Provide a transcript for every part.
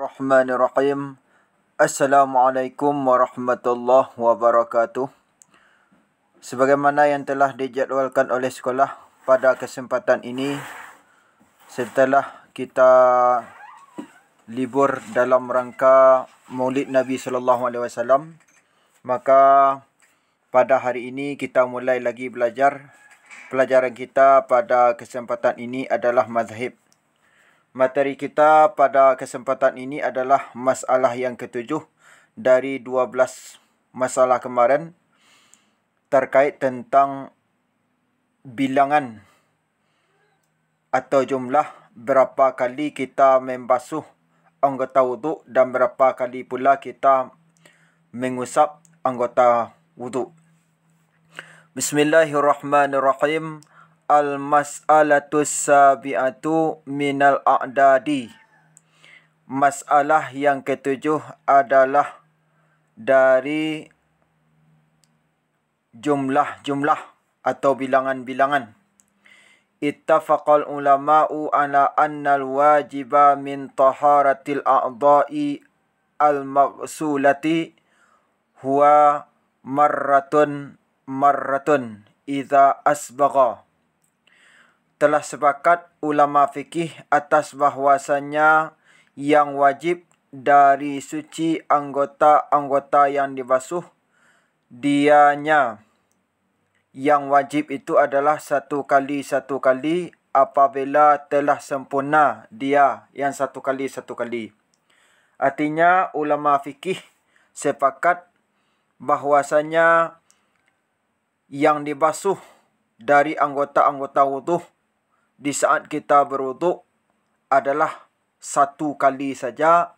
Bismillahirrahmanirrahim. Assalamualaikum warahmatullahi wabarakatuh. Sebagaimana yang telah dijadualkan oleh sekolah pada kesempatan ini, setelah kita libur dalam rangka Maulid Nabi SAW, maka pada hari ini kita mulai lagi belajar. Pelajaran kita pada kesempatan ini adalah mazhab. Materi kita pada kesempatan ini adalah masalah yang ketujuh dari 12 masalah kemarin terkait tentang bilangan atau jumlah berapa kali kita membasuh anggota wuduk dan berapa kali pula kita mengusap anggota wuduk. Bismillahirrahmanirrahim. Al-mas'alatus sabi'atu minal a'dadi. Masalah yang ketujuh adalah dari jumlah-jumlah atau bilangan-bilangan. Ittafaqal ulama'u ala annal wajiba min taharatil a'dha'i al-maghsulati huwa marratun idza asbagha. Telah sepakat ulama fikih atas bahwasanya yang wajib dari suci anggota-anggota yang dibasuh, dianya yang wajib itu adalah satu kali apabila telah sempurna dia yang satu kali. Artinya ulama fikih sepakat bahwasanya yang dibasuh dari anggota-anggota wuduh di saat kita berwuduk adalah satu kali saja,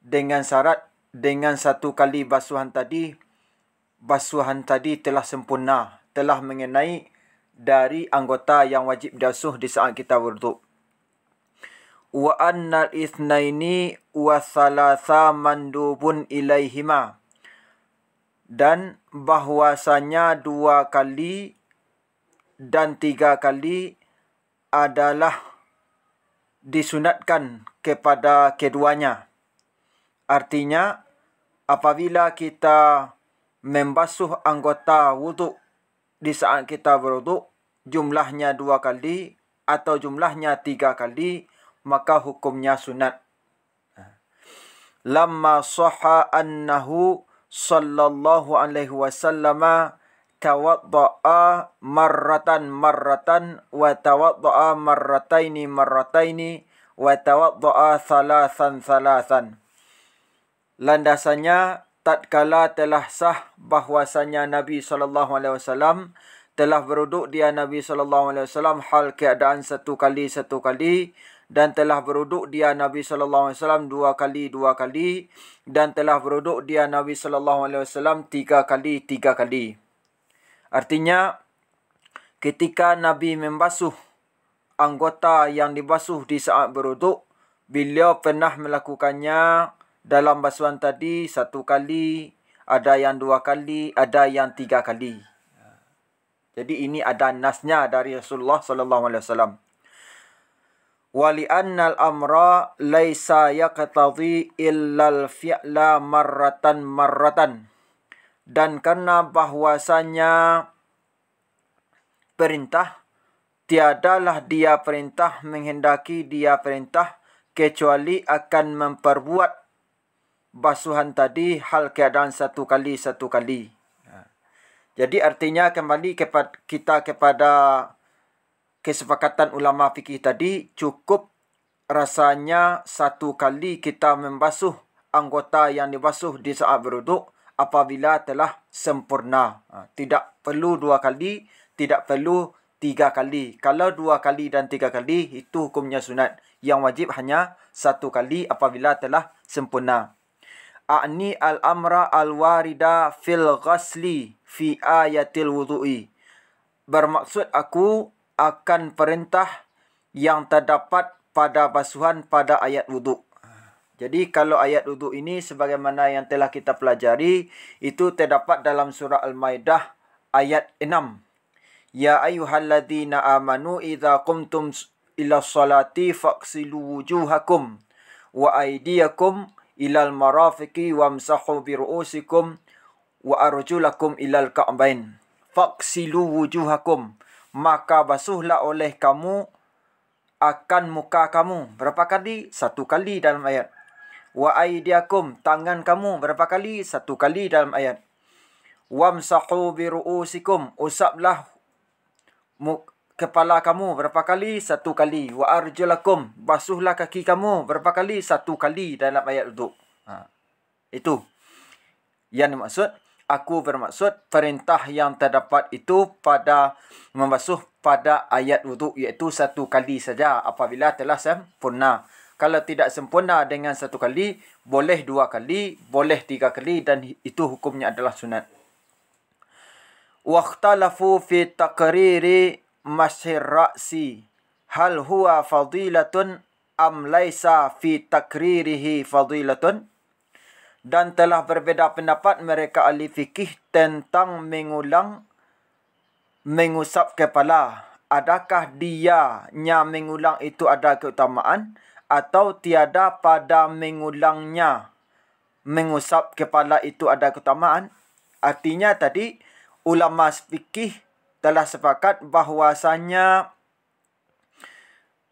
dengan syarat dengan satu kali basuhan tadi telah sempurna, telah mengenai dari anggota yang wajib dibasuh di saat kita berwuduk. Wa annal itsnaini wa thalatha mandubun ilaihima. Dan bahwasanya 2 kali dan 3 kali adalah disunatkan kepada keduanya. Artinya, apabila kita membasuh anggota wuduk di saat kita berwuduk, jumlahnya 2 kali atau jumlahnya 3 kali, maka hukumnya sunat. Lamma sahha annahu sallallahu alaihi wasallam tawadda'a marratan wa tawadda'a marrataini wa tawadda'a thalathan. Landasannya tatkala telah sah bahwasanya Nabi SAW telah berwuduk Nabi SAW hal keadaan satu kali dan telah berwuduk Nabi SAW 2 kali dan telah berwuduk Nabi SAW 3 kali. Artinya, ketika Nabi membasuh anggota yang dibasuh di saat berwuduk, beliau pernah melakukannya dalam basuhan tadi 1 kali, ada yang 2 kali, ada yang 3 kali. Jadi ini ada nasnya dari Rasulullah SAW. Wali annal amra laisa yaqtadhi illal fi'la marratan. Dan karena bahwasanya perintah, tiadalah dia perintah menghendaki dia perintah kecuali akan memperbuat basuhan tadi hal keadaan 1 kali. Jadi artinya kembali kepada kesepakatan ulama fikih tadi, cukup rasanya 1 kali kita membasuh anggota yang dibasuh di saat berwuduk apabila telah sempurna. Tidak perlu 2 kali, tidak perlu 3 kali. Kalau 2 kali dan 3 kali, itu hukumnya sunat. Yang wajib hanya 1 kali apabila telah sempurna. A'ni al-amra al-warida fil ghasli fi ayatil wudu'i. Bermaksud aku akan perintah yang terdapat pada basuhan pada ayat wuduk. Jadi kalau ayat wuduk ini sebagaimana yang telah kita pelajari, itu terdapat dalam surah Al-Maidah ayat 6. Ya ayyuhalladzina amanu idza qumtum ila sholati faghsilu wujuhakum wa aydiyakum ilal marafiqi wamsahu bi ru'usikum wa arjulakum ilal ka'bain. Faksilu wujuhakum, maka basuhlah oleh kamu akan muka kamu. Berapa kali? 1 kali dalam ayat. Wa aydiyakum, tangan kamu. Berapa kali? 1 kali dalam ayat. Wamsahu bi ru'usikum, usaplah kepala kamu. Berapa kali? 1 kali. Wa arjulakum, basuhlah kaki kamu. Berapa kali? 1 kali dalam ayat itu. Itu yang dimaksud. Aku bermaksud perintah yang terdapat itu pada membasuh pada ayat wuduk, iaitu 1 kali saja apabila telah sempurna. Kalau tidak sempurna dengan 1 kali, boleh 2 kali, boleh 3 kali, dan itu hukumnya adalah sunat. Wakhtalafu fi taqriri mashir ra'si, hal huwa fadilatun am laisa fi takririhi fadilatun. Dan telah berbeza pendapat mereka ahli fikih tentang mengusap kepala. Adakah dianya mengulang itu ada keutamaan atau tiada pada mengulangnya mengusap kepala itu ada keutamaan? Artinya tadi ulama fikih telah sepakat bahwasanya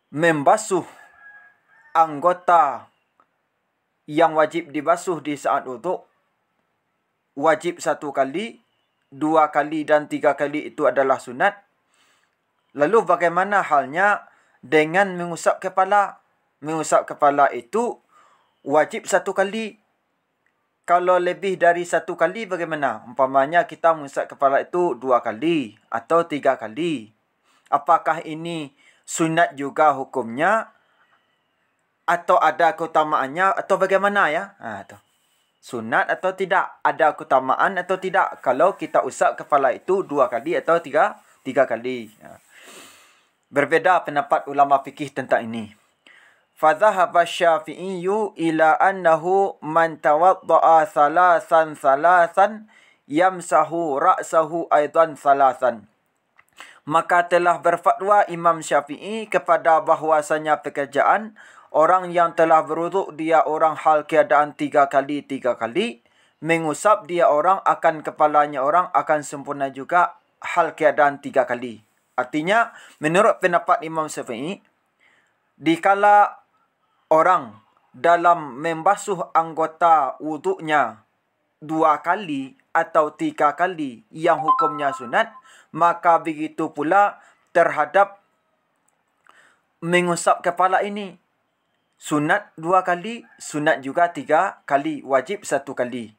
membasuh anggota yang wajib dibasuh di saat wuduk wajib 1 kali, 2 kali dan 3 kali itu adalah sunat. Lalu bagaimana halnya dengan mengusap kepala? Mengusap kepala itu wajib 1 kali. Kalau lebih dari 1 kali bagaimana? Umpamanya kita mengusap kepala itu 2 kali atau 3 kali. Apakah ini sunat juga hukumnya? Atau ada keutamaannya atau bagaimana ya? Itu. Sunat atau tidak? Ada keutamaan atau tidak? Kalau kita usap kepala itu 2 kali atau 3 kali. Berbeza pendapat ulama fikih tentang ini. Fadhahaba Syafi'iyyu ila annahu man tawadda'a thalathan yamsahu ra'sahu aidan thalathan. Maka telah berfatwa Imam Syafi'i kepada bahwasanya pekerjaan orang yang telah berwuduk dia orang hal keadaan 3 kali. Mengusap dia orang akan kepalanya orang akan sempurna juga hal keadaan 3 kali. Artinya, menurut pendapat Imam Syafi'i, dikala orang dalam membasuh anggota wuduknya 2 kali atau 3 kali yang hukumnya sunat, maka begitu pula terhadap mengusap kepala ini. Sunat 2 kali, sunat juga 3 kali, wajib 1 kali.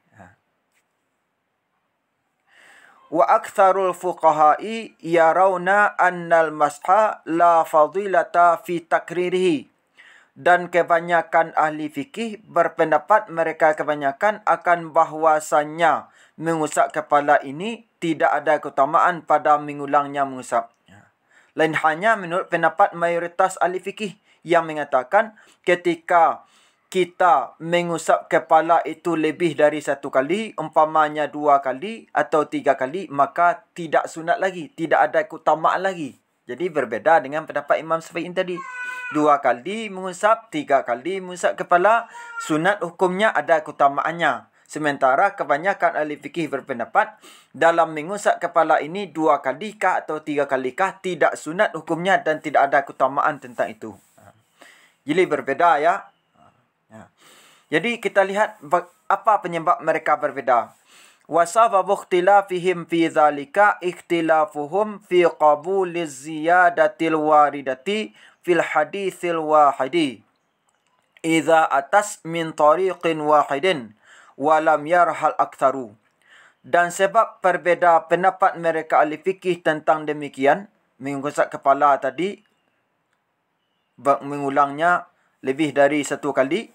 Wa aktsarul fuqaha'i yarawna annal masha la fadilata fi takririhi. Dan kebanyakan ahli fikih berpendapat, mereka kebanyakan akan bahwasanya mengusap kepala ini tidak ada keutamaan pada mengulangnya mengusap. Lain hanya menurut pendapat mayoritas ahli fikih yang mengatakan ketika kita mengusap kepala itu lebih dari 1 kali, umpamanya 2 kali atau 3 kali, maka tidak sunat lagi, tidak ada keutamaan lagi. Jadi berbeza dengan pendapat Imam Syafi'i tadi. 2 kali mengusap, 3 kali mengusap kepala, sunat hukumnya ada keutamaannya. Sementara kebanyakan ahli fikih berpendapat dalam mengusap kepala ini 2 kalikah atau 3 kalikah tidak sunat hukumnya dan tidak ada keutamaan tentang itu. Jadi berbeza ya. Jadi kita lihat apa penyebab mereka berbeza. Wa sababu ikhtilafihim fi dzalika ikhtilafuhum fi qabuliz ziyadatil waridati fil haditsil wahidi idza atas min tariqin wahidin wa lam yarhal aktsaru. Dan sebab berbeza pendapat mereka ahli fikih tentang demikian, mengusap kepala tadi mengulangnya lebih dari 1 kali,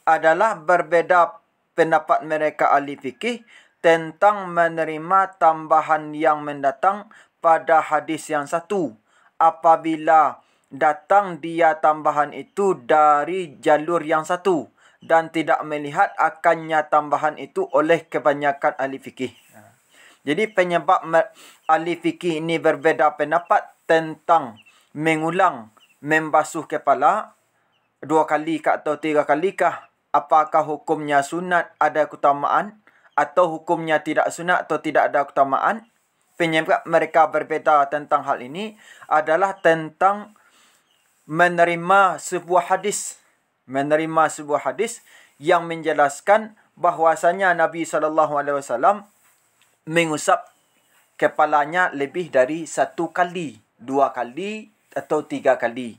adalah berbeza pendapat mereka ahli fikih tentang menerima tambahan yang mendatang pada hadis yang satu apabila datang dia tambahan itu dari jalur yang satu dan tidak melihat akannya tambahan itu oleh kebanyakan ahli fikih. Jadi penyebab ahli fikih ini berbeza pendapat tentang mengulang membasuh kepala 2 kali kah atau 3 kali kah? Apakah hukumnya sunat ada keutamaan atau hukumnya tidak sunat atau tidak ada keutamaan? Penyebab mereka berbeza tentang hal ini adalah tentang menerima sebuah hadis. Menerima sebuah hadis yang menjelaskan bahwasanya Nabi SAW mengusap kepalanya lebih dari 1 kali, 2 kali atau 3 kali.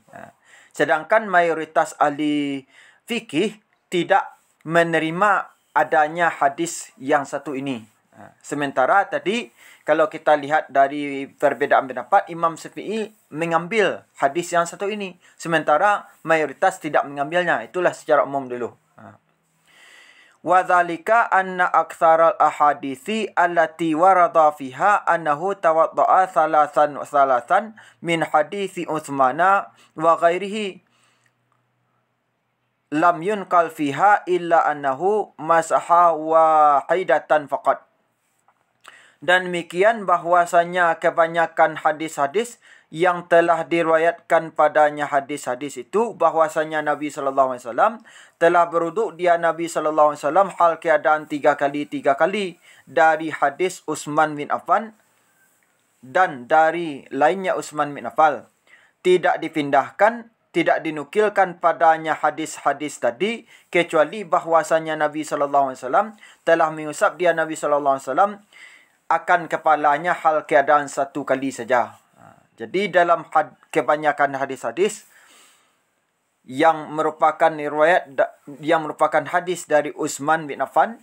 Sedangkan mayoritas ahli fikih tidak menerima adanya hadis yang satu ini. Sementara tadi kalau kita lihat dari perbedaan pendapat, Imam Syafi'i mengambil hadis yang satu ini. Sementara mayoritas tidak mengambilnya. Itulah secara umum dulu. وَذَلِكَ أَنَّ أَكْثَرَ الْأَحَادِيثِ الَّتِي وَرَدَ فِيهَا أَنَّهُ تَوَضَّأَ ثَلَاثًا مِنْ حَدِيثِ عُثْمَانَ وَغَيْرِهِ لَمْ يُنْقَلْ فِيهَا إِلَّا أَنَّهُ مَسَحَ وَاحِدَةً فَقَطْ. Dan demikian bahwasanya kebanyakan hadis-hadis yang telah diriwayatkan padanya hadis-hadis itu bahwasanya Nabi SAW telah berwuduk dia Nabi SAW hal keadaan 3 kali dari hadis Utsman bin Affan dan dari lainnya Utsman bin Affan. Tidak dipindahkan, tidak dinukilkan padanya hadis-hadis tadi kecuali bahwasanya Nabi SAW telah mengusap dia Nabi SAW akan kepalanya hal keadaan 1 kali saja. Jadi dalam kebanyakan hadis-hadis yang merupakan riwayat yang merupakan hadis dari Utsman bin Affan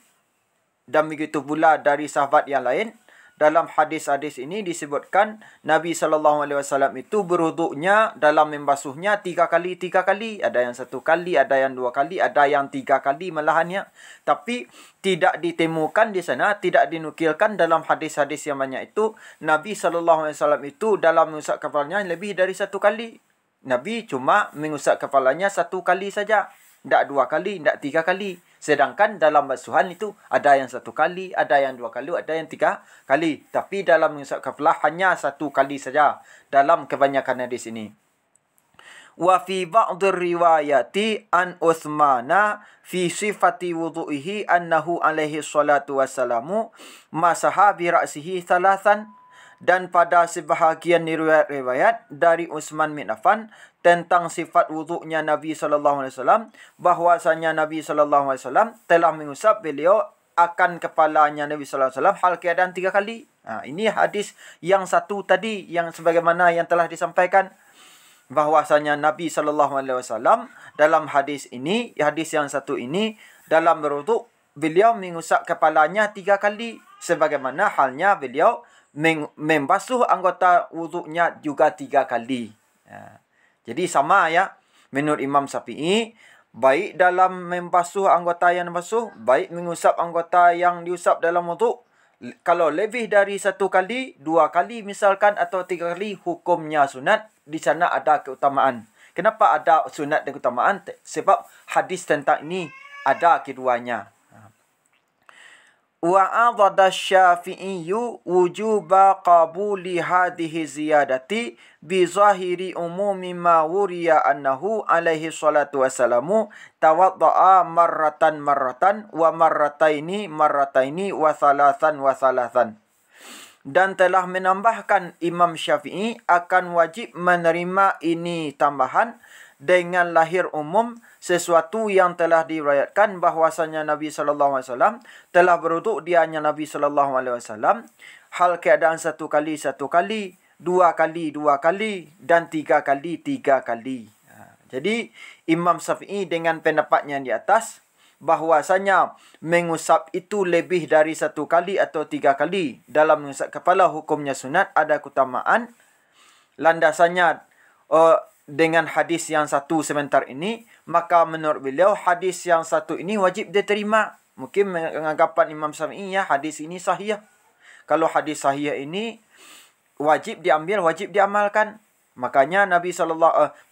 dan begitu pula dari sahabat yang lain, dalam hadis-hadis ini disebutkan Nabi SAW itu berwuduknya dalam membasuhnya 3 kali. Ada yang 1 kali, ada yang 2 kali, ada yang 3 kali malahannya. Tapi tidak ditemukan di sana, tidak dinukilkan dalam hadis-hadis yang banyak itu Nabi SAW itu dalam mengusap kepalanya lebih dari 1 kali. Nabi cuma mengusap kepalanya 1 kali saja. Tidak 2 kali, tidak 3 kali. Sedangkan dalam basuhan itu ada yang 1 kali, ada yang 2 kali, ada yang 3 kali. Tapi dalam mengusap kepala hanya 1 kali saja dalam kebanyakan hadis ini. Wa fi ba'd riwayati an Utsmana fi sifati wudu'ihi annahu alaihi salatu wassalamu masaha bi ra'sihi thalathan. Dan pada sebahagian riwayat dari Utsman bin Affan tentang sifat wuduknya Nabi SAW, bahwasanya Nabi SAW telah mengusap beliau akan kepalanya Nabi SAW hal keadaan 3 kali. Ini hadis yang satu tadi yang sebagaimana yang telah disampaikan, bahwasanya Nabi SAW dalam hadis ini, hadis yang satu ini, dalam berwuduk beliau mengusap kepalanya 3 kali, sebagaimana halnya beliau membasuh anggota wuduknya juga 3 kali. Jadi sama ya, menurut Imam Syafi'i, baik dalam membasuh anggota yang dibasuh, baik mengusap anggota yang diusap dalam wuduk. Kalau lebih dari 1 kali, 2 kali misalkan atau 3 kali, hukumnya sunat. Di sana ada keutamaan. Kenapa ada sunat dan keutamaan? Sebab hadis tentang ini ada keduanya. Wa'adada Syafi'iyyu wujuba qabuli hadhihi ziyadati bi zahiri umumi ma wuriya annahu alaihi salatu wassalamu tawadda'a marratan wa marrataini wa thalathan. Dan telah menambahkan Imam Syafi'i akan wajib menerima ini tambahan dengan lahir umum sesuatu yang telah diriwayatkan bahwasanya Nabi SAW telah berwuduk dianya Nabi SAW hal keadaan 1 kali, 2 kali, dan 3 kali. Jadi Imam Syafi'i dengan pendapatnya di atas bahwasanya mengusap itu lebih dari 1 kali atau 3 kali dalam mengusap kepala hukumnya sunat, ada keutamaan. Landasannya dengan hadis yang satu sebentar ini, maka menurut beliau hadis yang satu ini wajib diterima. Mungkin menganggapan Imam Syafi'i ya hadis ini sahih. Kalau hadis sahih ini wajib diambil, wajib diamalkan. Makanya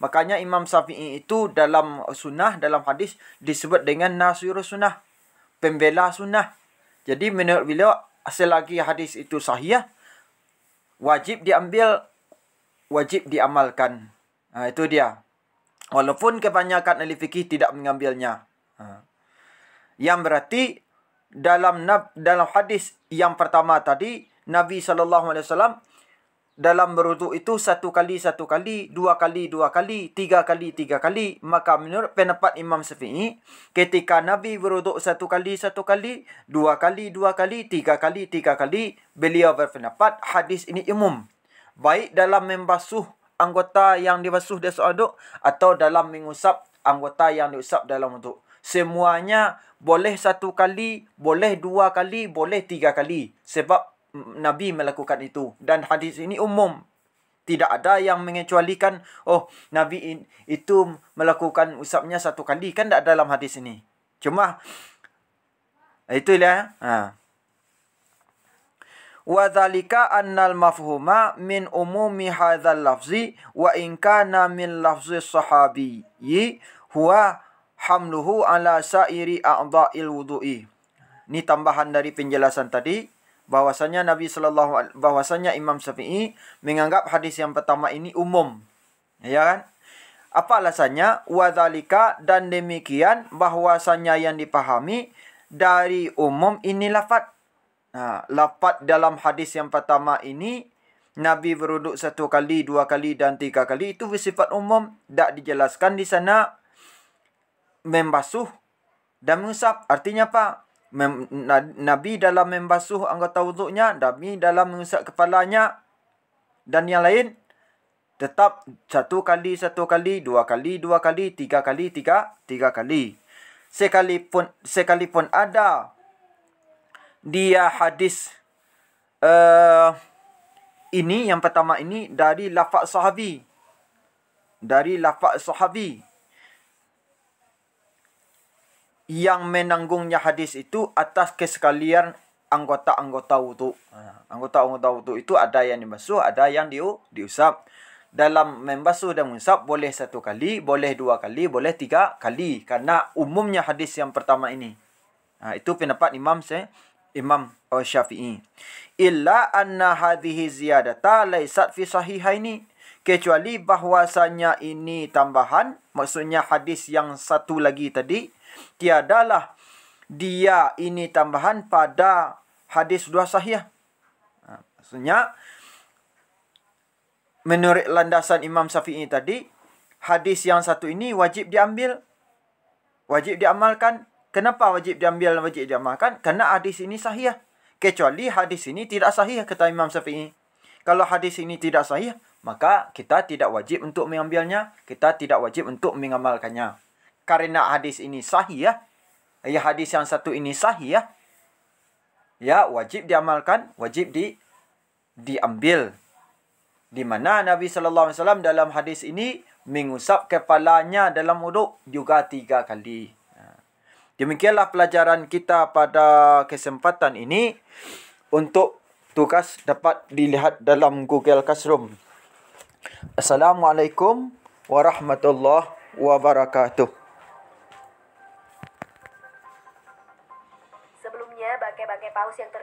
makanya Imam Syafi'i itu dalam sunnah, dalam hadis disebut dengan nasirus sunnah, pembela sunnah. Jadi menurut beliau selagi hadis itu sahih, wajib diambil, wajib diamalkan. Itu dia. Walaupun kebanyakan ahli fikih tidak mengambilnya. Yang berarti dalam hadis yang pertama tadi, Nabi SAW dalam berwuduk itu 1 kali 1 kali, 2 kali 2 kali, 3 kali 3 kali. Maka menurut pendapat Imam Syafi'i, ketika Nabi berwuduk 1 kali 1 kali, 2 kali 2 kali, 3 kali 3 kali, beliau berpendapat hadis ini umum. Baik dalam membasuh anggota yang dibasuh dari wuduk atau dalam mengusap anggota yang diusap dalam wuduk. Semuanya boleh 1 kali, boleh 2 kali, boleh 3 kali. Sebab Nabi melakukan itu. Dan hadis ini umum. Tidak ada yang mengecualikan, oh Nabi itu melakukan usapnya 1 kali. Kan tidak dalam hadis ini. Cuma, itulah. وَذَلِكَ أَنَّ الْمَفْهُمَ مِنْ أُمُومِ هَذَا اللَّفْظِ وَإِنْ كَانَ مِنْ لَفْظِ الصَّحَابِيِّ هُوَ حَمْلُهُ عَلَى سَائِرِ أَعْضَاءِ الْوُضُوءِ. Ini tambahan dari penjelasan tadi. Bahwasanya bahwasanya Imam Syafi'i menganggap hadis yang pertama ini umum. Ya kan? Apa alasannya? Wadzalika, dan demikian bahwasanya yang dipahami dari umum ini lafaz. Lafaz dalam hadis yang pertama ini, Nabi berwuduk 1 kali, 2 kali dan 3 kali, itu bersifat umum. Tak dijelaskan di sana membasuh dan mengusap. Artinya apa? Nabi dalam membasuh anggota wuduknya, Nabi dalam mengusap kepalanya, dan yang lain tetap 1 kali 1 kali, 2 kali 2 kali, 3 kali 3 kali. Sekalipun ada dia hadis ini yang pertama ini dari lafaz sahabi, yang menanggungnya hadis itu atas kesekalian anggota-anggota wuduk. Anggota-anggota wuduk itu ada yang dibasuh, ada yang diusap. Dalam membasuh dan mengusap boleh 1 kali, boleh 2 kali, boleh 3 kali. Karena umumnya hadis yang pertama ini. Itu pendapat Imam Syafi'i. Illa anna hadhihi ziyadata laysat fi sahihaini. Kecuali bahwasanya ini tambahan, maksudnya hadis yang satu lagi tadi, tiadalah dia ini tambahan pada hadis 2 sahih. Maksudnya, menurut landasan Imam Syafi'i tadi, hadis yang satu ini wajib diambil, wajib diamalkan. Kenapa wajib diambil, wajib diamalkan? Karena hadis ini sahih. Kecuali hadis ini tidak sahih, kata Imam Syafi'i. Kalau hadis ini tidak sahih, maka kita tidak wajib untuk mengambilnya, kita tidak wajib untuk mengamalkannya. Karena hadis ini sahih ya, hadis yang satu ini sahih ya, wajib diamalkan, wajib diambil. Di mana Nabi SAW dalam hadis ini mengusap kepalanya dalam wuduk juga 3 kali. Demikianlah pelajaran kita pada kesempatan ini. Untuk tugas dapat dilihat dalam Google Classroom. Assalamualaikum warahmatullahi wabarakatuh. Sebelumnya, bangkai-bangkai paus yang terdapat